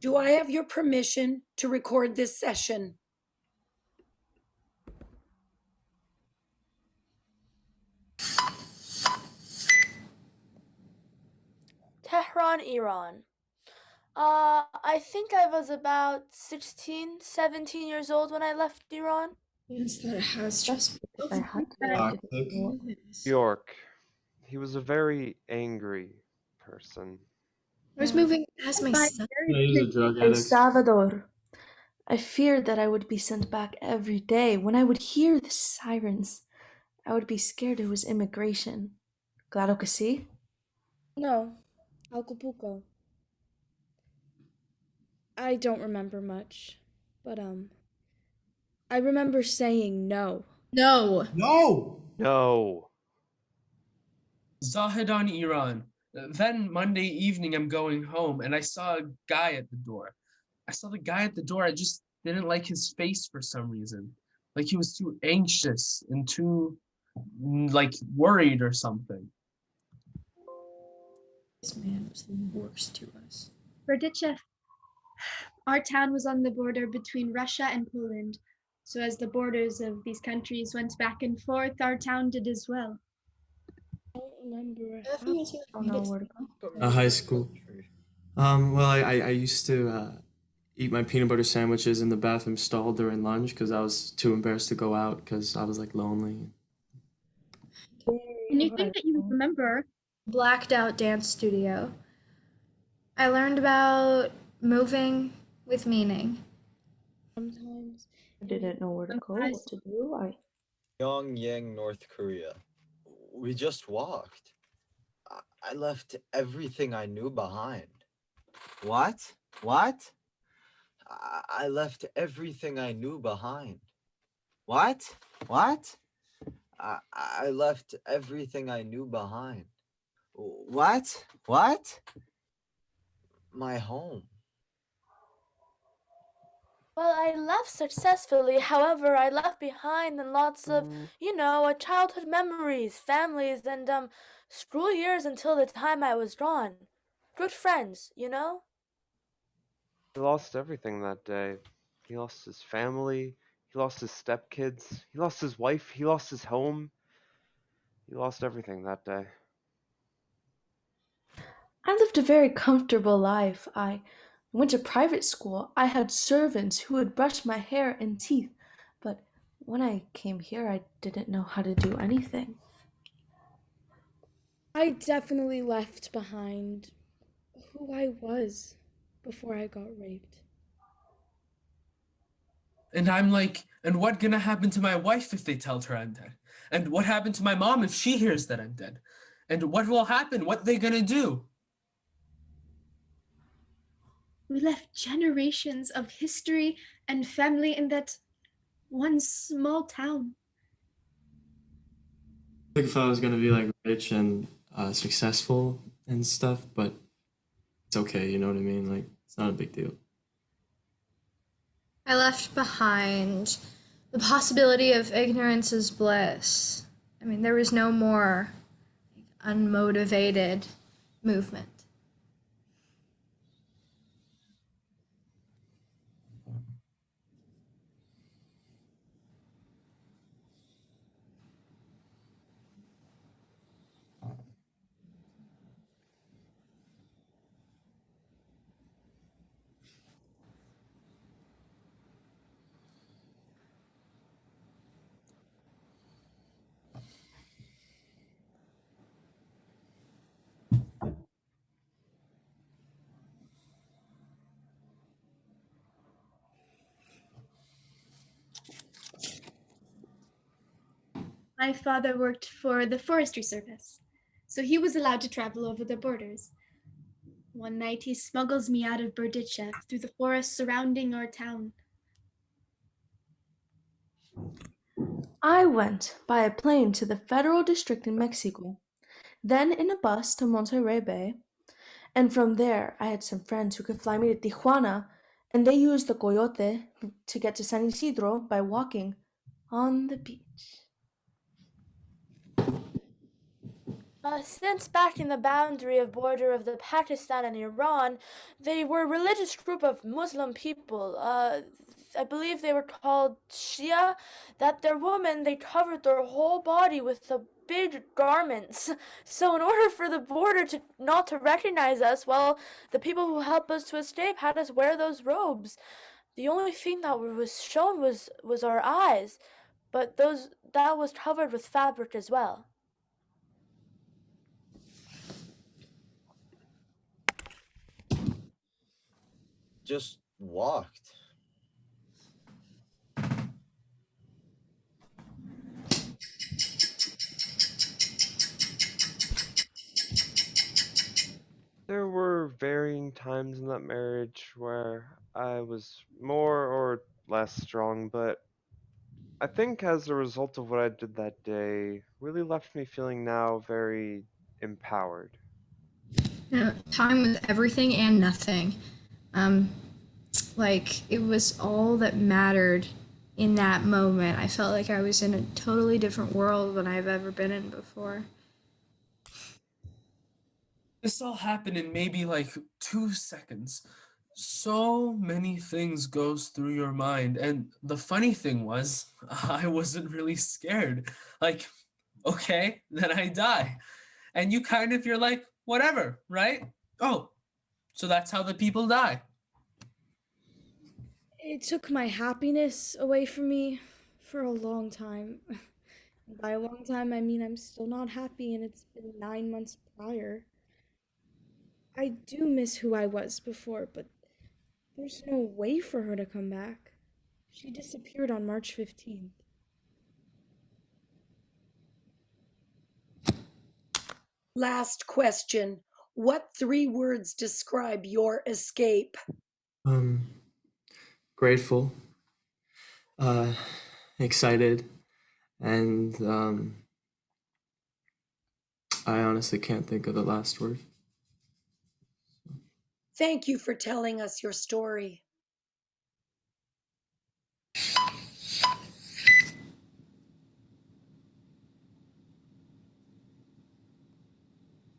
Do I have your permission to record this session? Tehran, Iran. I think I was about 16, 17 years old when I left Iran. Yes, that has just I had to York. He was a very angry person. I was moving as my son. Yeah, he was a drug El addict. Salvador. I feared that I would be sent back every day. When I would hear the sirens, I would be scared it was immigration. Claro que sí. No, Acapulco. I don't remember much, but I remember saying no. No. No! No. Zahedan, Iran. Then Monday evening, I'm going home and I saw a guy at the door. I just didn't like his face for some reason. Like he was too anxious and too, like, worried or something. This man was the worst to us. Berdichev. Our town was on the border between Russia and Poland. So as the borders of these countries went back and forth, our town did as well. I don't remember. Don't know where to go. High school. Well, I used to eat my peanut butter sandwiches in the bathroom stall during lunch because I was too embarrassed to go out because I was like lonely. And you think that you would remember? Blacked out dance studio. I learned about moving with meaning. Sometimes. I didn't know where to go, what to do. Pyongyang, North Korea. We just walked. I left everything I knew behind. What? What? I left everything I knew behind. What? What? I left everything I knew behind. What? What? My home. Well, I left successfully. However, I left behind lots of, childhood memories, families, and school years until the time I was drawn. Good friends, you know? He lost everything that day. He lost his family. He lost his stepkids. He lost his wife. He lost his home. He lost everything that day. I lived a very comfortable life. I went to private school. I had servants who would brush my hair and teeth. But when I came here, I didn't know how to do anything. I definitely left behind who I was before I got raped. And I'm like, and what gonna happen to my wife if they tell her I'm dead? And what happened to my mom if she hears that I'm dead? And what will happen? What they gonna do? We left generations of history and family in that one small town. Like if I was gonna be like rich and successful and stuff, but it's okay, you know what I mean? Like it's not a big deal. I left behind the possibility of ignorance is bliss. I mean, there was no more unmotivated movement. My father worked for the Forestry Service, so he was allowed to travel over the borders. One night he smuggles me out of Berdichev through the forest surrounding our town. I went by a plane to the federal district in Mexico, then in a bus to Monterey Bay, and from there I had some friends who could fly me to Tijuana, and they used the Coyote to get to San Isidro by walking on the beach. Since back in the boundary of border of the Pakistan and Iran, they were a religious group of Muslim people. I believe they were called Shia. That their women, they covered their whole body with the big garments. So in order for the border to not to recognize us, well, the people who helped us to escape had us wear those robes. The only thing that was shown was our eyes, but that was covered with fabric as well. Just walked. There were varying times in that marriage where I was more or less strong, but I think as a result of what I did that day, really left me feeling now very empowered. Time was everything and nothing. Like, it was all that mattered in that moment. I felt like I was in a totally different world than I've ever been in before. This all happened in maybe like 2 seconds. So many things goes through your mind, and the funny thing was, I wasn't really scared. Like, okay, then I die. And you're like, whatever, right? Oh, so that's how the people die. It took my happiness away from me for a long time. And by a long time, I mean I'm still not happy, and it's been 9 months prior. I do miss who I was before, but there's no way for her to come back. She disappeared on March 15th. Last question. What 3 words describe your escape? Grateful, excited, and I honestly can't think of the last word. Thank you for telling us your story.